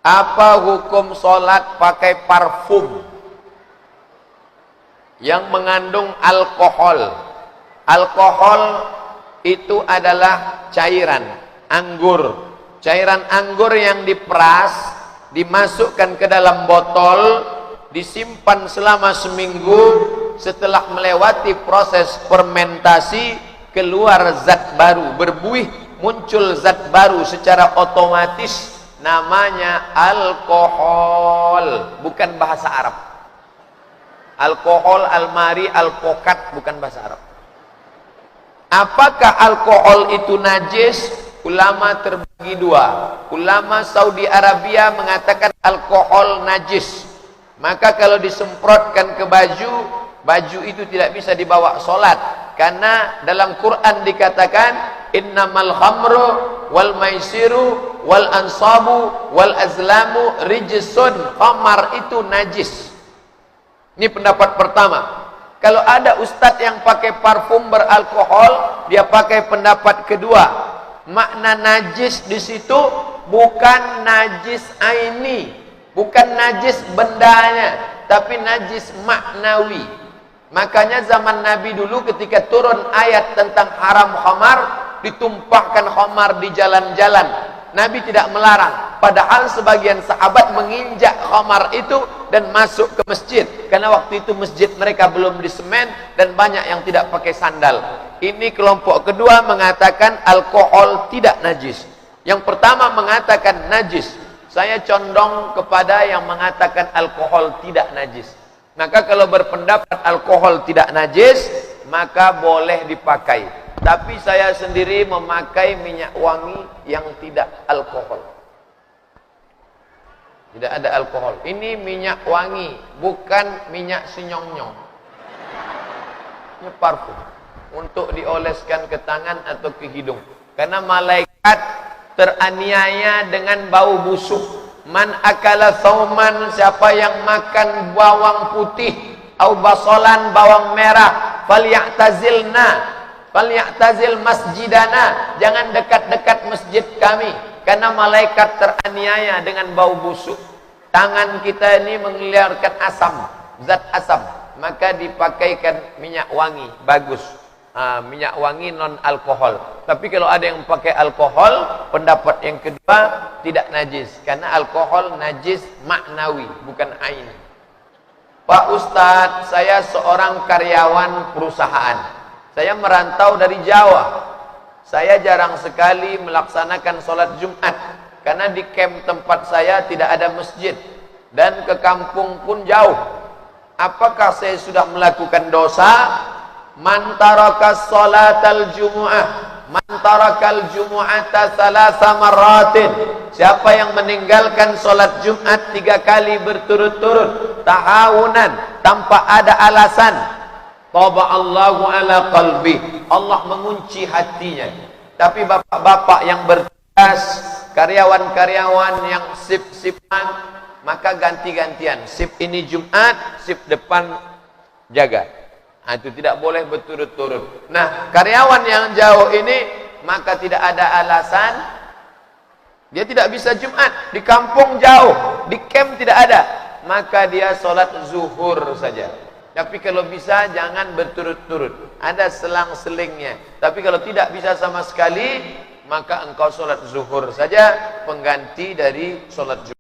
Apa hukum sholat pakai parfum yang mengandung alkohol? Alkohol itu adalah cairan anggur. Cairan anggur yang diperas, dimasukkan ke dalam botol, disimpan selama seminggu. Setelah melewati proses fermentasi, keluar zat baru, berbuih, muncul zat baru secara otomatis. Namanya alkohol, bukan bahasa Arab. Alkohol, almari, alpokat, bukan bahasa Arab. Apakah alkohol itu najis? Ulama terbagi dua. Ulama Saudi Arabia mengatakan alkohol najis. Maka kalau disemprotkan ke baju, baju itu tidak bisa dibawa sholat. Karena dalam Quran dikatakan innamal khamru wal maisiru wal ansabu wal azlamu rijsun. Khamar itu najis. Ini pendapat pertama. Kalau ada ustadz yang pakai parfum beralkohol, dia pakai pendapat kedua. Makna najis di situ bukan najis aini, bukan najis bendanya, tapi najis maknawi. Makanya zaman Nabi dulu ketika turun ayat tentang haram khamar, ditumpahkan khamar di jalan-jalan. Nabi tidak melarang, padahal sebagian sahabat menginjak khamar itu dan masuk ke masjid, karena waktu itu masjid mereka belum disemen dan banyak yang tidak pakai sandal. Ini kelompok kedua mengatakan alkohol tidak najis. Yang pertama mengatakan najis. Saya condong kepada yang mengatakan alkohol tidak najis. Maka kalau berpendapat alkohol tidak najis, maka boleh dipakai. Tapi saya sendiri memakai minyak wangi yang tidak alkohol. Tidak ada alkohol. Ini minyak wangi, bukan minyak sinyong-nyong. Ini parfum untuk dioleskan ke tangan atau ke hidung. Karena malaikat teraniaya dengan bau busuk. Man akala sauman, siapa yang makan bawang putih, au basolan, bawang merah, falyatazilna, falyatazil masjidana, jangan dekat-dekat masjid kami, karena malaikat teraniaya dengan bau busuk. Tangan kita ini mengeluarkan asam, zat asam, maka dipakaikan minyak wangi, bagus. Minyak wangi non alkohol. Tapi kalau ada yang pakai alkohol, pendapat yang kedua tidak najis, karena alkohol najis maknawi, bukan ain. Pak Ustadz, saya seorang karyawan perusahaan. Saya merantau dari Jawa. Saya jarang sekali melaksanakan sholat Jumat, karena di camp tempat saya tidak ada masjid, dan ke kampung pun jauh. Apakah saya sudah melakukan dosa? Man taraka sholatal jumu'ah, man tarakal jumu'ata salasa marratin. Siapa yang meninggalkan sholat Jumat 3 kali berturut-turut, tahawunan, tanpa ada alasan, taba'allahu ala qalbi, Allah mengunci hatinya. Tapi bapak-bapak yang bertugas, karyawan-karyawan yang sip-sipan, maka ganti-gantian. Sip ini Jumat, sip depan jaga. Itu tidak boleh berturut-turut. Nah, karyawan yang jauh ini, maka tidak ada alasan, dia tidak bisa Jumat, di kampung jauh, di camp tidak ada, maka dia sholat zuhur saja. Tapi kalau bisa jangan berturut-turut, ada selang-selingnya. Tapi kalau tidak bisa sama sekali, maka engkau sholat zuhur saja, pengganti dari sholat zuhur.